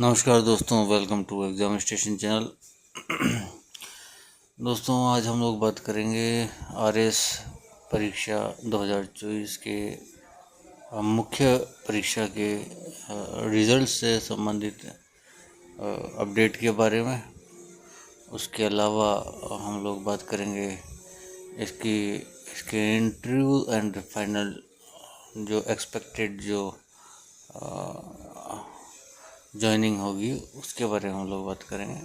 नमस्कार दोस्तों, welcome to exam station channel. दोस्तों, आज हम लोग बात करेंगे आरएस परीक्षा 2024 के मुख्य परीक्षा के रिजल्ट से संबंधित अपडेट के बारे में। उसके अलावा हम लोग बात करेंगे इसके इंटरव्यू एंड फाइनल जो एक्सपेक्टेड जो ज्वाइनिंग होगी उसके बारे में हम लोग बात करेंगे।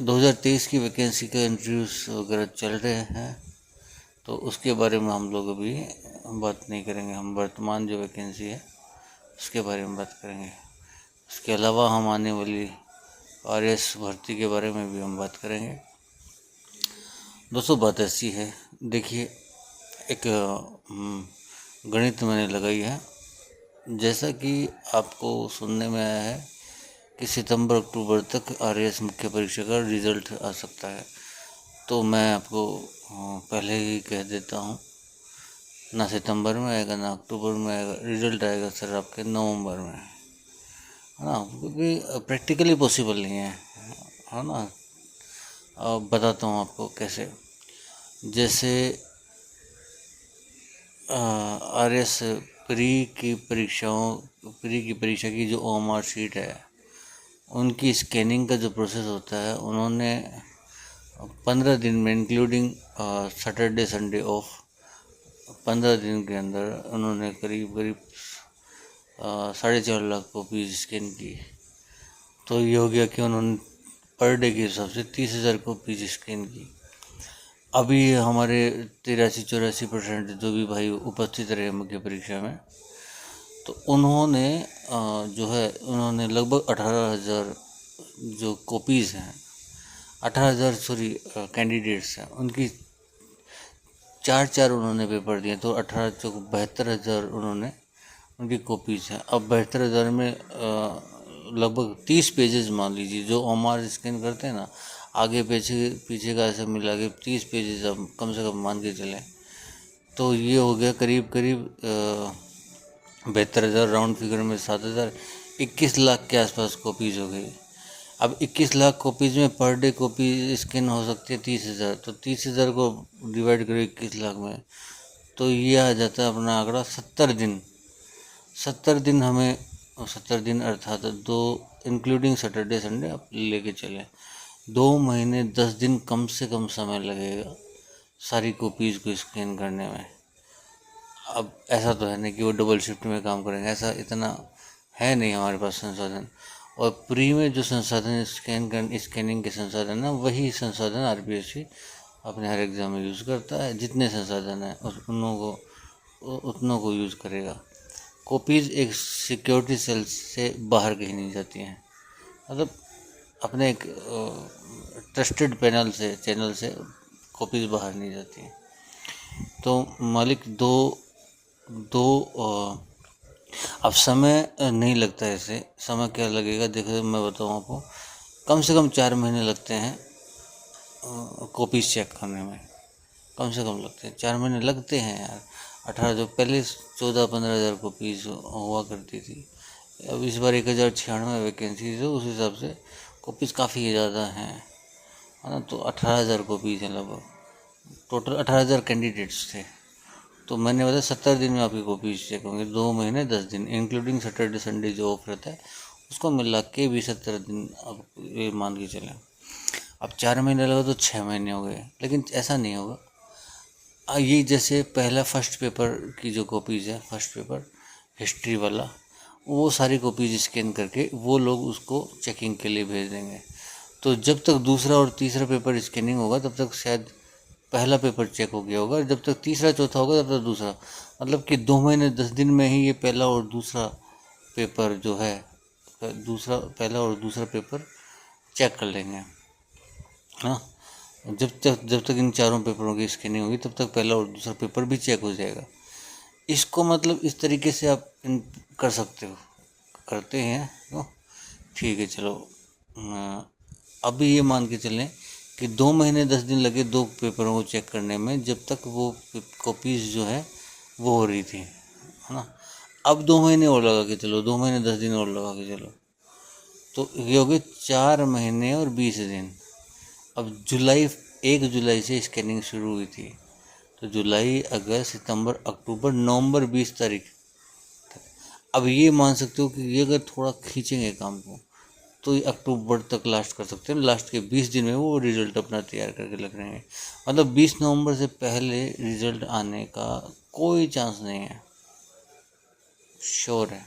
2023 की वैकेंसी का इंटरव्यूज़ वगैरह चल रहे हैं, तो उसके बारे में हम लोग अभी बात नहीं करेंगे। हम वर्तमान जो वैकेंसी है उसके बारे में बात करेंगे। उसके अलावा हम आने वाली आरएस भर्ती के बारे में भी हम बात करेंगे। दोस्तों, बात ऐसी है, देखिए, एक गणित मैंने लगाई है। जैसा कि आपको सुनने में आया है कि सितंबर अक्टूबर तक आरएस मुख्य परीक्षा का रिज़ल्ट आ सकता है, तो मैं आपको पहले ही कह देता हूँ, ना सितंबर में आएगा ना अक्टूबर में आएगा, रिज़ल्ट आएगा सर आपके नवंबर में, है ना। क्योंकि प्रैक्टिकली पॉसिबल नहीं है ना। अब बताता हूँ आपको कैसे। जैसे आरएस प्री की परीक्षा की जो ओएमआर शीट है, उनकी स्कैनिंग का जो प्रोसेस होता है, उन्होंने 15 दिन में इंक्लूडिंग सैटरडे संडे ऑफ 15 दिन के अंदर उन्होंने करीब 4.5 लाख कॉपीज स्कैन की। तो ये हो गया कि उन्होंने पर डे के हिसाब से 30,000 कॉपीज स्कैन की। अभी हमारे 83-84% जो भी भाई उपस्थित रहे मुख्य परीक्षा में, तो उन्होंने उन्होंने लगभग 18,000 जो कॉपीज़ हैं, 18,000 कैंडिडेट्स हैं, उनकी चार उन्होंने पेपर दिए, तो 72,000 उन्होंने उनकी कॉपीज़ हैं। अब 72,000 में लगभग 30 पेजेस मान लीजिए, जो ओएमआर स्कैन करते हैं ना, आगे पीछे पीछे का ऐसे मिला के 30 पेजेस अब कम से कम मान के चलें, तो ये हो गया करीब 72,000, राउंड फिगर में 7,000, 21 लाख के आसपास कॉपीज़ हो गई। अब 21 लाख कॉपीज़ में पर डे कॉपी स्कैन हो सकती है 30,000, तो 30,000 को डिवाइड करो 21 लाख में, तो ये आ जाता है अपना आंकड़ा 70 दिन। 70 दिन हमें, 70 दिन अर्थात 2 इंक्लूडिंग सैटरडे संडे आप लेके चलें, 2 महीने 10 दिन कम से कम समय लगेगा सारी कॉपीज़ को स्कैन करने में। अब ऐसा तो है नहीं कि वो डबल शिफ्ट में काम करेंगे, ऐसा इतना है नहीं हमारे पास संसाधन। और प्री में जो संसाधन स्कैनिंग के संसाधन है, वही संसाधन आरपीएससी अपने हर एग्ज़ाम में यूज़ करता है। जितने संसाधन हैं उतनों को यूज़ करेगा। कॉपीज़ एक सिक्योरिटी सेल से बाहर कहीं नहीं जाती हैं, मतलब अपने एक ट्रस्टेड चैनल से कॉपीज़ बाहर नहीं जाती हैं। तो मालिक दो दो अब समय नहीं लगता है। इसे समय क्या लगेगा, देखो मैं बताऊँ आपको, कम से कम 4 महीने लगते हैं कॉपीज़ चेक करने में, कम से कम लगते हैं 4 महीने लगते हैं यार। 18 जो पहले 14-15 हज़ार कॉपीज़ हुआ करती थी, अब इस बार 1,096 वैकेंसी, तो उस हिसाब से कॉपीज़ काफ़ी ज़्यादा हैं, है ना। तो 18,000 कॉपीज़ हैं, लगभग टोटल 18,000 कैंडिडेट्स थे। तो मैंने बताया 70 दिन में आपकी कॉपीज़ चेक होंगे, 2 महीने 10 दिन इंक्लूडिंग सैटरडे संडे जो ऑफ रहता है, उसको मिला के भी 70 दिन आप ये मान के चलें। अब 4 महीने लगा तो 6 महीने हो गए, लेकिन ऐसा नहीं होगा। ये जैसे पहला फर्स्ट पेपर की जो कॉपीज़ है, फर्स्ट पेपर हिस्ट्री वाला, वो सारी कॉपीज़ स्कैन करके वो लोग उसको चेकिंग के लिए भेज देंगे। तो जब तक दूसरा और तीसरा पेपर स्कैनिंग होगा, तब तक शायद पहला पेपर चेक हो गया होगा, जब तक तीसरा चौथा होगा तब तक दूसरा, मतलब कि 2 महीने 10 दिन में ही ये पहला और दूसरा पेपर जो है, पहला और दूसरा पेपर चेक कर लेंगे। हाँ, जब तक इन चारों पेपरों की स्कैनिंग होगी, तब तक पहला और दूसरा पेपर भी चेक हो जाएगा। इसको मतलब इस तरीके से आप कर सकते हो, करते हैं तो ठीक है। चलो, अभी ये मान के चलें कि 2 महीने 10 दिन लगे 2 पेपरों को चेक करने में, जब तक वो कॉपीज़ जो है वो हो रही थी, है ना। अब 2 महीने और लगा के चलो, 2 महीने 10 दिन और लगा के चलो, तो ये हो गए 4 महीने और 20 दिन। अब 1 जुलाई से स्कैनिंग शुरू हुई थी, तो जुलाई, अगस्त, सितंबर, अक्टूबर, नवंबर 20 तारीख। अब ये मान सकते हो कि ये अगर थोड़ा खींचेंगे काम को तो ये अक्टूबर तक लास्ट कर सकते हैं। लास्ट के 20 दिन में वो रिजल्ट अपना तैयार करके लग रहे हैं। मतलब 20 नवंबर से पहले रिजल्ट आने का कोई चांस नहीं है, श्योर है।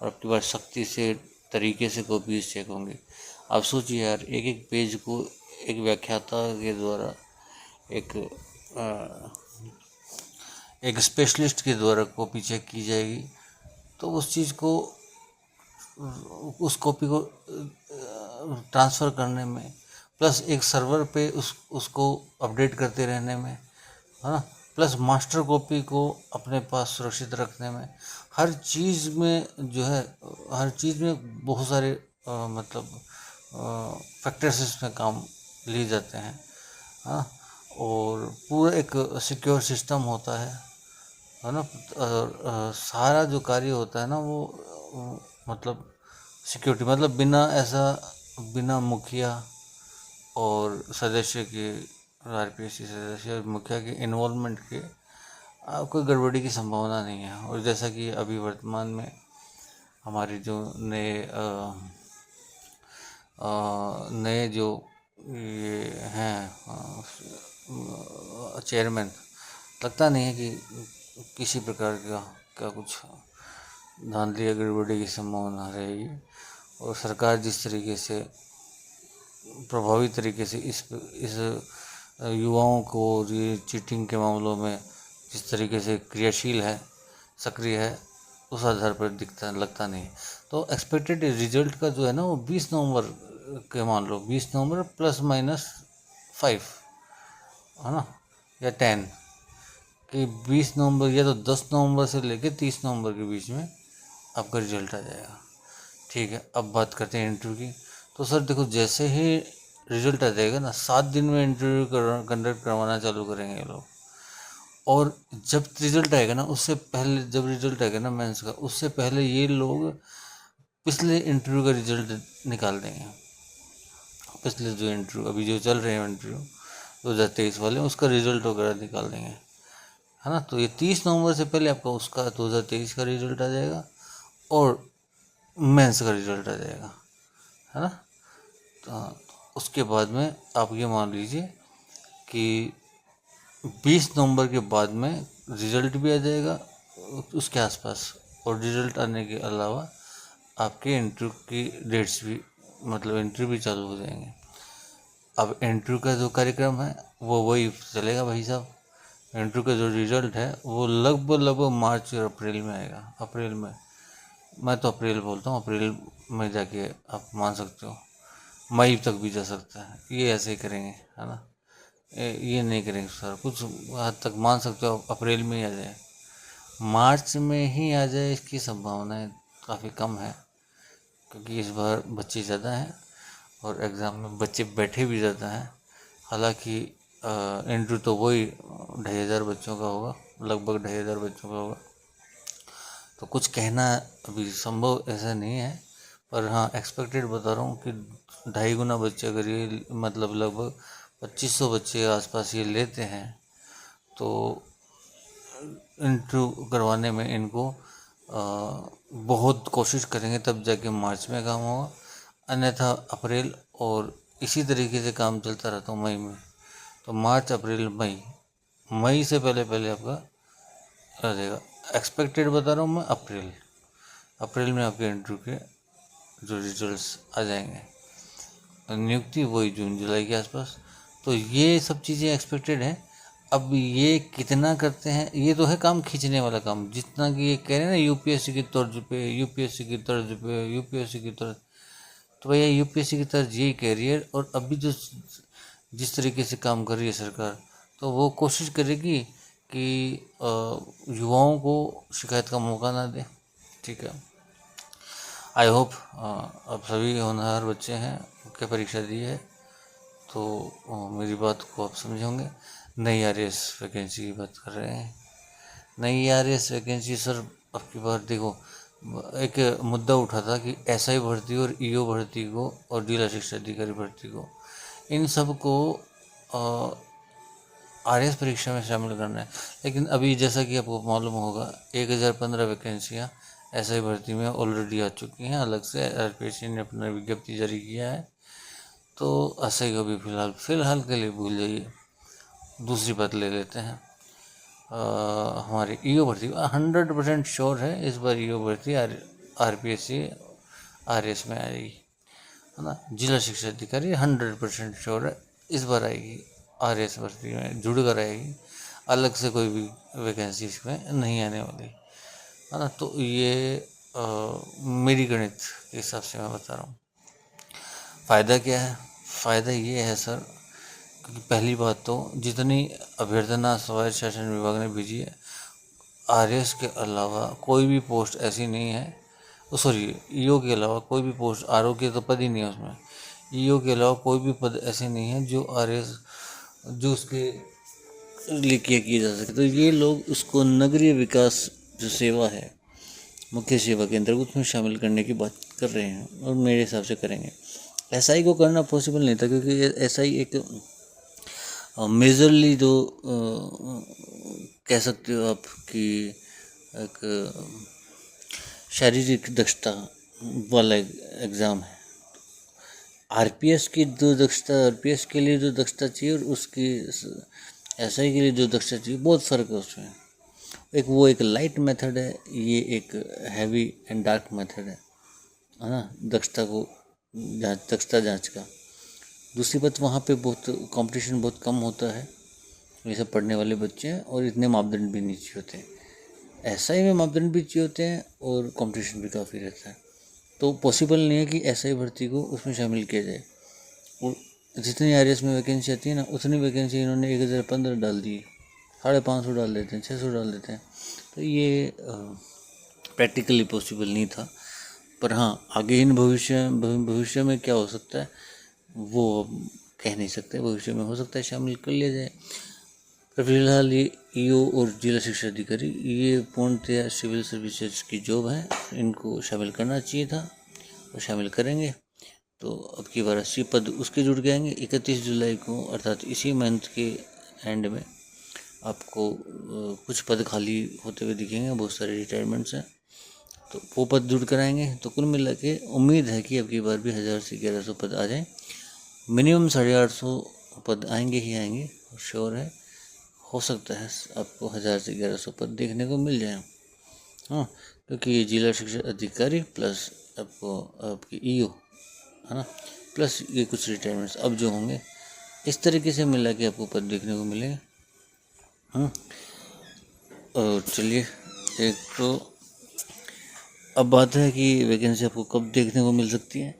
और अब की बार सख्ती से तरीके से कॉपीज चेक होंगे। आप सोचिए यार, एक एक पेज को एक व्याख्याता के द्वारा, एक एक स्पेशलिस्ट के द्वारा कॉपी चेक की जाएगी, तो उस चीज़ को, उस कॉपी को ट्रांसफ़र करने में, प्लस एक सर्वर पे उसको अपडेट करते रहने में, है ना, प्लस मास्टर कॉपी को अपने पास सुरक्षित रखने में, हर चीज़ में जो है, हर चीज़ में बहुत सारे मतलब फैक्टर्स इसमें काम लिए जाते हैं। हाँ, और पूरा एक सिक्योर सिस्टम होता है ना। और सारा जो कार्य होता है ना वो मतलब सिक्योरिटी, मतलब बिना मुखिया और सदस्य के, आरपीएससी सदस्य और मुखिया के इन्वॉल्वमेंट के कोई गड़बड़ी की संभावना नहीं है। और जैसा कि अभी वर्तमान में हमारे जो नए जो ये हैं चेयरमैन, लगता नहीं है कि किसी प्रकार का कुछ धांधली या गड़बड़ी की संभावना रहेगी। और सरकार जिस तरीके से प्रभावी तरीके से इस युवाओं को ये चीटिंग के मामलों में जिस तरीके से क्रियाशील है, सक्रिय है, उस आधार पर लगता नहीं। तो एक्सपेक्टेड रिजल्ट का जो है ना वो 20 नवंबर के, मान लो 20 नवंबर +- 5, है ना, या 10, कि 20 नवंबर या तो 10 नवंबर से लेकर 30 नवंबर के बीच में आपका रिजल्ट आ जाएगा। ठीक है, अब बात करते हैं इंटरव्यू की। तो सर देखो, जैसे ही रिजल्ट आ जाएगा ना, 7 दिन में इंटरव्यू कंडक्ट करवाना चालू करेंगे ये लोग। और जब रिजल्ट आएगा ना, उससे पहले, जब रिजल्ट आएगा ना मेंस का, उससे पहले ये लोग पिछले इंटरव्यू का रिजल्ट निकाल देंगे। पिछले जो इंटरव्यू अभी जो चल रहे हैं इंटरव्यू 2023 वाले, उसका रिजल्ट वगैरह निकाल देंगे, है ना। तो ये 30 नवंबर से पहले आपका उसका 2023 का रिजल्ट आ जाएगा और मेंस का रिजल्ट आ जाएगा, है ना। तो उसके बाद में आप ये मान लीजिए कि 20 नवंबर के बाद में रिजल्ट भी आ जाएगा उसके आसपास, और रिजल्ट आने के अलावा आपके इंटरव्यू की डेट्स भी, मतलब इंटरव्यू भी चालू हो जाएंगे। अब इंटरव्यू का जो कार्यक्रम है वो वही चलेगा भाई साहब। इंटरव्यू का जो रिजल्ट है वो लगभग मार्च और अप्रैल में आएगा। अप्रैल में, मैं तो अप्रैल बोलता हूँ, अप्रैल में जाके आप मान सकते हो, मई तक भी जा सकता है। ये ऐसे ही करेंगे, है ना। ये नहीं करेंगे सर, कुछ हद तक मान सकते हो अप्रैल में ही आ जाए, मार्च में ही आ जाए, इसकी संभावनाएं काफ़ी कम है, क्योंकि इस बार बच्चे ज़्यादा हैं और एग्ज़ाम में बच्चे बैठे भी ज़्यादा हैं। हालांकि इंटरव्यू तो वही 2,500 बच्चों का होगा, लगभग 2,500 बच्चों का होगा। तो कुछ कहना अभी संभव ऐसा नहीं है, पर हाँ एक्सपेक्टेड बता रहा हूँ कि 2.5 गुना बच्चे अगर ये, मतलब लगभग 2500 बच्चे के आसपास ये लेते हैं, तो इंटरव्यू करवाने में इनको बहुत कोशिश करेंगे, तब जाके मार्च में काम होगा। अन्यथा अप्रैल, और इसी तरीके से काम चलता रहता हूँ मई में, तो मार्च, अप्रैल, मई, मई से पहले पहले आपका आ जाएगा। एक्सपेक्टेड बता रहा हूँ मैं, अप्रैल में आपके इंटरव्यू के जो रिजल्ट्स आ जाएंगे। नियुक्ति वही जून जुलाई के आसपास। तो ये सब चीज़ें एक्सपेक्टेड हैं। अब ये कितना करते हैं, ये तो है काम खींचने वाला काम, जितना कि ये कह रहे हैं ना यूपीएससी की तर्ज पे, यूपीएससी की तर्ज पे, यूपीएससी की तर्ज। तो भैया यूपीएससी की तर्ज यही कह रही है। और अभी जो जिस तरीके से काम कर रही है सरकार, तो वो कोशिश करेगी कि युवाओं को शिकायत का मौका ना दे। ठीक है, आई होप अब सभी होनहार बच्चे हैं के परीक्षा दी है, तो मेरी बात को आप समझे होंगे। नई आरएएस वैकेंसी की बात कर रहे हैं। नई आरएएस वैकेंसी सर, अब की बार देखो, एक मुद्दा उठा था कि एसआई भर्ती और ईओ भर्ती को और जिला शिक्षा अधिकारी भर्ती को, इन सब को आरएस परीक्षा में शामिल करना है। लेकिन अभी जैसा कि आपको मालूम होगा 1015 वैकेंसियाँ एसआई भर्ती में ऑलरेडी आ चुकी हैं। अलग से आरपीएससी ने अपना विज्ञप्ति जारी किया है। तो एसआई को भी फिलहाल के लिए भूल जाइए, दूसरी बात ले लेते हैं। हमारी ईओ भर्ती 100% श्योर है इस बार ईओ भर्ती आरपीएससी आरएस में आएगी, है ना। जिला शिक्षा अधिकारी 100% श्योर है इस बार आएगी आरएस भर्ती में, जुड़ कर आएगी। अलग से कोई भी वैकेंसी इसमें नहीं आने वाली, है ना। तो ये मेरी गणित के हिसाब से मैं बता रहा हूँ। फ़ायदा क्या है? फ़ायदा ये है सर, क्योंकि पहली बात तो जितनी अभ्यर्थना स्वायत्त शासन विभाग ने भेजी है, आरएस के अलावा कोई भी पोस्ट ऐसी नहीं है, सॉरी ईओ के अलावा कोई भी पोस्ट, आरओ के तो पद ही नहीं है उसमें, ईओ के अलावा कोई भी पद ऐसे नहीं है जो आरएस जो उसके लिए किया जा सके। तो ये लोग उसको नगरीय विकास जो सेवा है, मुख्य सेवा के अंतर्गत उसमें शामिल करने की बात कर रहे हैं और मेरे हिसाब से करेंगे। एसआई को करना पॉसिबल नहीं था, क्योंकि एसआई एक मेजरली जो कह सकते हो आप कि एक शारीरिक दक्षता वाला एग्ज़ाम है। आरपीएस की जो दक्षता, आरपीएस के लिए जो दक्षता चाहिए और उसकी एसआई के लिए जो दक्षता चाहिए, बहुत फ़र्क है उसमें। वो एक लाइट मेथड है, ये एक हैवी एंड डार्क मेथड है ना, दक्षता जांच का। दूसरी बात, वहाँ पे बहुत कंपटीशन बहुत कम होता है, ये सब पढ़ने वाले बच्चे हैं और इतने मापदंड भी नीचे होते हैं। एसआई में मापदंड भी चाहिए होते हैं और कंपटीशन भी काफ़ी रहता है। तो पॉसिबल नहीं है कि एसआई भर्ती को उसमें शामिल किया जाए। और जितनी आरएस में वैकेंसी आती है ना, उतनी वैकेंसी इन्होंने 1015 डाल दी, 550 डाल देते हैं, 600 डाल देते हैं। तो ये प्रैक्टिकली पॉसिबल नहीं था। पर हाँ, आगे इन भविष्य में क्या हो सकता है वो कह नहीं सकते। भविष्य में हो सकता है शामिल कर लिया जाए, पर फिलहाल ये ईओ और जिला शिक्षा अधिकारी ये पूर्णतया सिविल सर्विसेज की जॉब है, इनको शामिल करना चाहिए था और शामिल करेंगे। तो अब की बार 80 पद उसके जुड़ जाएंगे। 31 जुलाई को अर्थात इसी मंथ के एंड में आपको कुछ पद खाली होते हुए दिखेंगे, बहुत सारे रिटायरमेंट्स हैं, तो वो पद जुड़ कर आएंगे। तो कुल मिला के उम्मीद है कि अब की बार भी 1000 से 1100 पद आ जाएँ। मिनिमम 850 पद आएंगे ही आएंगे, श्योर है। हो सकता है आपको 1000 से 1100 पद देखने को मिल जाए, हाँ, क्योंकि ये जिला शिक्षा अधिकारी प्लस आपको आपकी ईओ, है ना, प्लस ये कुछ रिटायरमेंट्स अब जो होंगे, इस तरीके से मिला के आपको पद देखने को मिलेंगे। और चलिए, एक तो अब बात है कि वैकेंसी आपको कब देखने को मिल सकती है।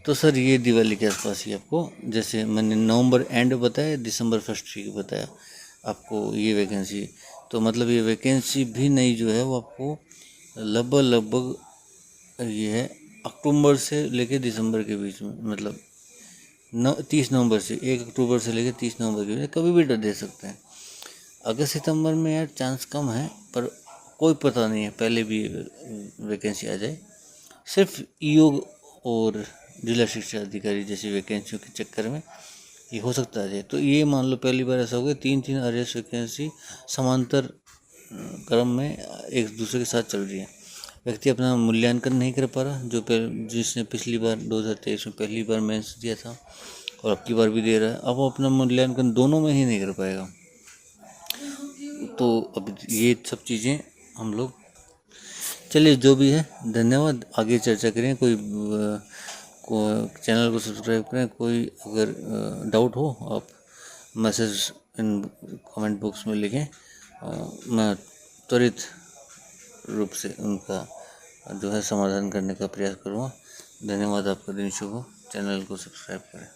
तो सर ये दिवाली के आसपास ही आपको, जैसे मैंने नवंबर एंड बताया, दिसंबर फर्स्ट वीक बताया आपको ये वैकेंसी, तो मतलब ये वैकेंसी भी नहीं जो है वो आपको लगभग ये है अक्टूबर से लेके दिसंबर के बीच में, मतलब 30 नवंबर से 1 अक्टूबर से लेके 30 नवंबर के बीच कभी भी दे सकते हैं। अगस्त सितंबर में यार चांस कम है, पर कोई पता नहीं है, पहले भी वैकेंसी आ जाए। सिर्फ ईओ और जिला शिक्षा अधिकारी जैसी वैकेंसियों के चक्कर में ये हो सकता है। तो ये मान लो पहली बार ऐसा हो गया 3 आरएस वैकेंसी समांतर क्रम में एक दूसरे के साथ चल रही है। व्यक्ति अपना मूल्यांकन नहीं कर पा रहा, जिसने पिछली बार 2023 में पहली बार मेंस दिया था और अब की बार भी दे रहा है, अब वो अपना मूल्यांकन दोनों में ही नहीं कर पाएगा। तो अब ये सब चीज़ें हम लोग, चलिए जो भी है, धन्यवाद। आगे चर्चा करें, को चैनल को सब्सक्राइब करें। कोई अगर डाउट हो आप मैसेज इन कमेंट बॉक्स में लिखें, मैं त्वरित रूप से उनका जो है समाधान करने का प्रयास करूँगा। धन्यवाद, आपका दिन शुभ हो। चैनल को सब्सक्राइब करें।